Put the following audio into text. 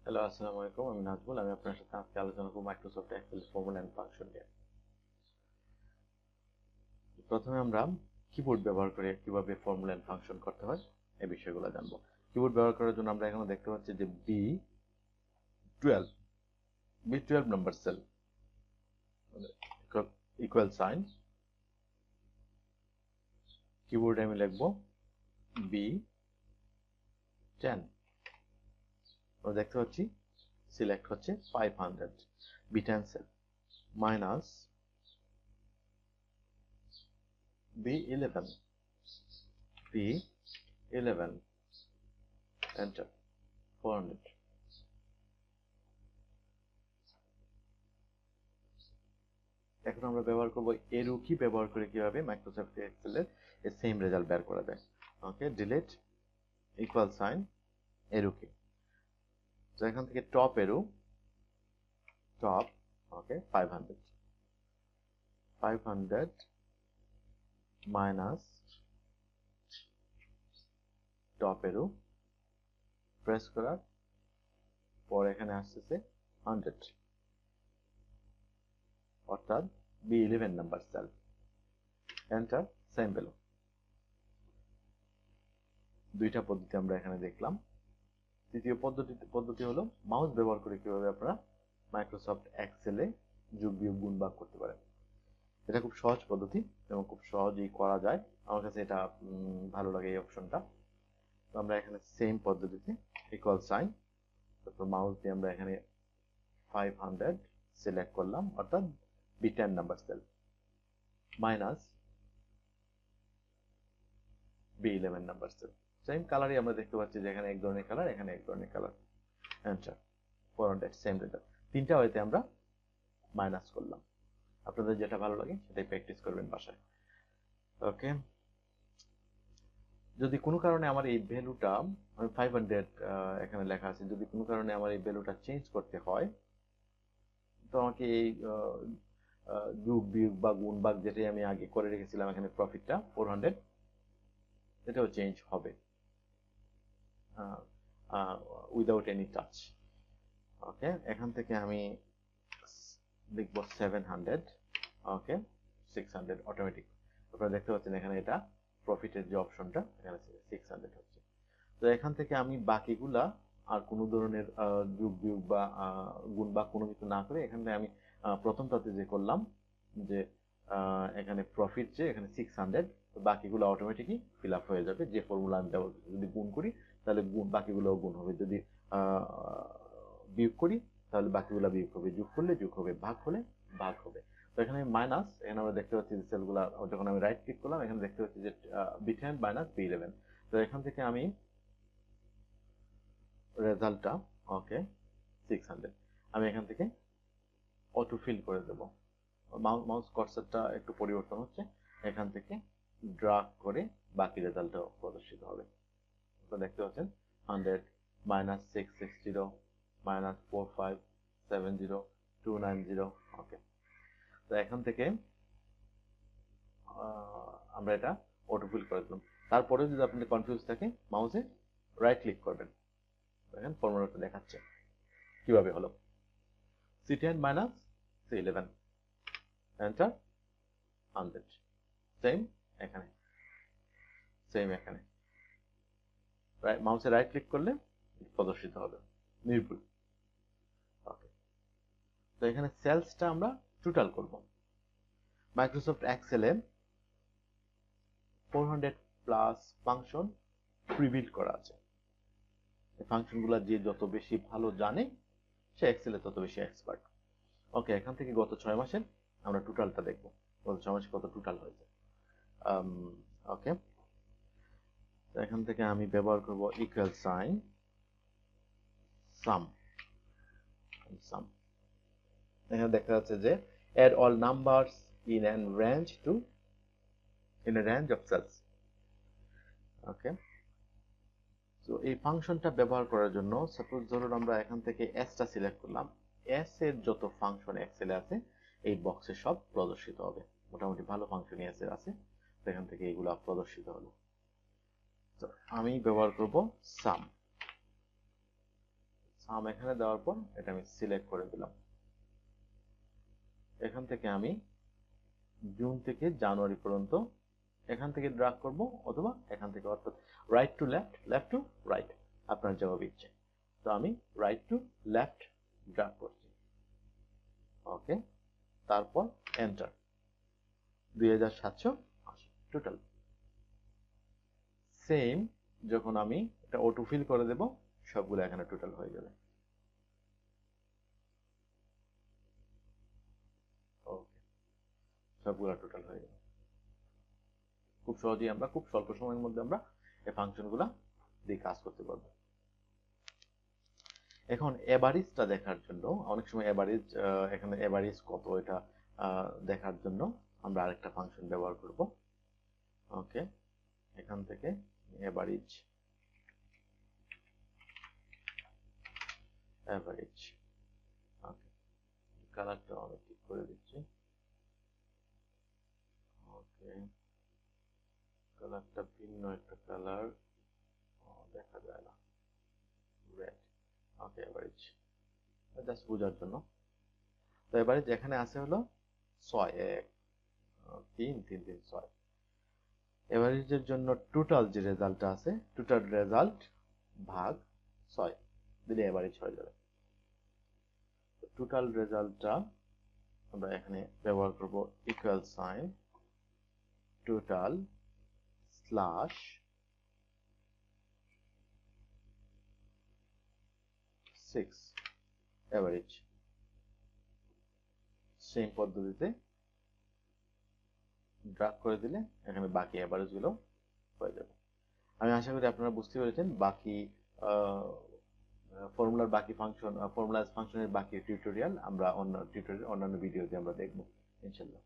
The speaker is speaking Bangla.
হ্যালো, আসসালামু আলাইকুম। আমি নাজমুল। আমি আপনার সাথে আজকে আলোচনা করব Microsoft Excel formula and function নিয়ে। প্রথমে আমরা কিবোর্ড ব্যবহার করে কিভাবে ফর্মুলা এন্ড ফাংশন করতে হয় এই বিষয়গুলো জানবো। কিবোর্ড ব্যবহার করার জন্য আমরা এখানে দেখতে পাচ্ছি যে বি12 নাম্বার সেল ইকুয়াল সাইন, কিবোর্ডে আমি লিখবো B10। আমরা দেখতে পাচ্ছি সিলেক্ট হচ্ছে 500 B10 sell minus B11 enter 400। এখন আমরা ব্যবহার করব এরো কি ব্যবহার করে কিভাবে মাইক্রোসফট এক্সেলের এই সেম রেজাল্ট বের করা যায়। Okay, delete equal sign arrow key. তো এখান থেকে top arrow, top, okay 500 minus top arrow, press করার পর এখানে আসতেছে 100, অর্থাৎ B11 number cell, enter, same value. দুইটা পদ্ধতি আমরা এখানে দেখলাম। তৃতীয় পদ্ধতি হলো মাউস ব্যবহার করে কিভাবে আপনারা মাইক্রোসফট এক্সেলে যোগ বিয়োগ গুণ ভাগ করতে পারেন। এটা খুব সহজ পদ্ধতি এবং খুব সহজেই করা যায়। আমার কাছে এটা ভালো লাগে এই অপশনটা। তো আমরা এখানে সেম পদ্ধতিতে ইকুয়াল সাইন, তারপর মাউস দিয়ে আমরা এখানে 500 সিলেক্ট করলাম, অর্থাৎ B10 number cell, minus B11 number cell. Same কালারই আমরা দেখতে পাচ্ছি যে এখানে এক ধরনের কালার, এখানে এক ধরনের কালার, এন্টার, 400, সেম রেজাল্ট। তিনটা ওয়েতে আমরা মাইনাস করলাম। আপনাদের যেটা ভালো লাগে সেটাই প্র্যাকটিস করবেন বাসায়। ওকে, যদি কোনো কারণে আমার এই ভ্যালুটা, আমি 500 এখানে লেখা আছে, যদি কোনো কারণে আমার এই ভ্যালুটা চেঞ্জ করতে হয়, তো আমাকে এই যোগ বিয়োগ বা গুণ ভাগ যেটাই আমি আগে করে রেখেছিলাম এখানে প্রফিটটা 400, এটাও চেঞ্জ হবে উইদাউট এনি টাচ। ওকে, এখান থেকে আমি লিখবো 700, ওকে 600 অটোমেটিক। আপনারা দেখতে পাচ্ছেন এখানে এটা প্রফিটের যে অপশনটা, এখানে 600 হচ্ছে। তো এখান থেকে আমি বাকিগুলা আর কোনো ধরনের যোগ বিয়োগ বা গুণ বা কোনো কিছু না করে এখানে আমি প্রথমটাতে যে করলাম যে এখানে প্রফিট, যে এখানে 600, তো বাকিগুলো অটোমেটিকই ফিল আপ হয়ে যাবে। যে ফর্মুলা আমি ব্যবহার করি, যদি গুণ করি তাহলে বাকিগুলোও গুণ হবে, যদি বিয়োগ করি তাহলে বাকিগুলো বিয়োগ হবে, যোগ করলে যোগ হবে, ভাগ হলে ভাগ হবে। তো এখানে মাইনাস, এখানে আমরা দেখতে পাচ্ছি যে সেলগুলা যখন আমি রাইট ক্লিক করলাম এখানে দেখতে পাচ্ছি যে B10 মাইনাস B11। তো এখান থেকে আমি রেজাল্টটা, ওকে 600, আমি এখান থেকে অটো ফিল করে দেব। মাউস কার্সারটা একটু পরিবর্তন হচ্ছে, এখান থেকে ড্রাগ করে বাকি রেজাল্টটা প্রদর্শিত হবে। তো দেখতে পাচ্ছেন 100 মাইনাস 660 মাইনাস 4570 290। ওকে, তো এখান থেকে আমরা এটা অটো ফিল করে দিলাম। তারপরে যদি আপনি কনফিউজ থাকে মাউসে রাইট ক্লিক করবেন, দেখেন ফর্মুলাটা দেখাচ্ছে কিভাবে হলো। C10 minus C11, enter, 100, same এখানে, সেম এখানে মাউসে রাইট ক্লিক করলে প্রদর্শিত হবে নির্ভুল। ওকে, তো এখানে সেলসটা আমরা টোটাল করব। মাইক্রোসফট এক্সেলে 400 প্লাস ফাংশন প্রিবিল্ড করা আছে। এই ফাংশনগুলো যে যত বেশি ভালো জানে সে এক্সেলে তত বেশি এক্সপার্ট। ওকে, এখান থেকে গত 6 মাসের আমরা টোটালটা দেখব, গত 6 মাসে কত টোটাল হয়েছে। ওকে, এখান থেকে আমি ব্যবহার করব ইকুয়াল সাইন সাম। এখানে দেখা যাচ্ছে যে add all numbers in a range of cells। ওকে, তো এই ফাংশনটা ব্যবহার করার জন্য সাপোজ ধরুন আমরা এখান থেকে এসটা সিলেক্ট করলাম, এস এর যত ফাংশন এক্সেলে আছে এই বক্সে সব প্রদর্শিত হবে। মোটামুটি ভালো ফাংশন এস এর আছে, তো এখান থেকে এগুলো প্রদর্শিত হলো। তো আমি ব্যবহার করব সাম। সাম এখানে দেওয়ার পর এটা আমি সিলেক্ট করে দিলাম। এখান থেকে আমি জুন থেকে জানুয়ারি পর্যন্ত এখান থেকে ড্রাগ করব, অথবা এখান থেকে, অর্থাৎ right to left, left to right, আপনার যেভাবে ইচ্ছে। তো আমি রাইট টু লেফট ড্রাগ করছি। ওকে, তারপর এন্টার। 2780 টোটাল। সেম যখন আমি এটা অটো ফিল করে দেব, সবগুলো এখানে টোটাল হয়ে যাবে। ওকে, সবগুলো টোটাল হয়ে যাবে। খুব সহজেই আমরা খুব স্বল্প সময়ের মধ্যে আমরা এই ফাংশনগুলো দিয়ে কাজ করতে পারবো। এখন এভারেজটা দেখার জন্য, অনেক সময় এভারেজ, এখানে এভারেজ কত এটা দেখার জন্য আমরা আরেকটা ফাংশন ব্যবহার করব। ওকে, এখান থেকে এভারেজ, এভারেজ, ওকে, কালারটা আমি ঠিক করে দিচ্ছি। ওকে, কালারটা ভিন্ন একটা কালার, দেখা যায় না, রেড। ওকে, এভারেজ, জাস্ট বোঝার জন্য। তো এভারেজ এখানে আছে হলো 6, 1 3 3 3 6। এভারেজের জন্য টোটাল যে রেজাল্টটা আছে, টোটাল রেজাল্ট ভাগ 6 দিলে এভারেজ হয়ে যাবে। টোটাল রেজাল্টটা আমরা এখানে ব্যবহার করব equal sign total slash 6 average. Same পদ্ধতিতে ড্রাগ করে দিলে এখানে বাকি এভারেজ গুলো হয়ে যাবে। আমি আশা করি আপনারা বুঝতে পেরেছেন। বাকি ফর্মুলার বাকি ফাংশন, ফর্মুলাইজ ফাংশনের বাকি টিউটোরিয়াল আমরা অন্যান্য ভিডিওতে আমরা দেখব ইনশাআল্লাহ।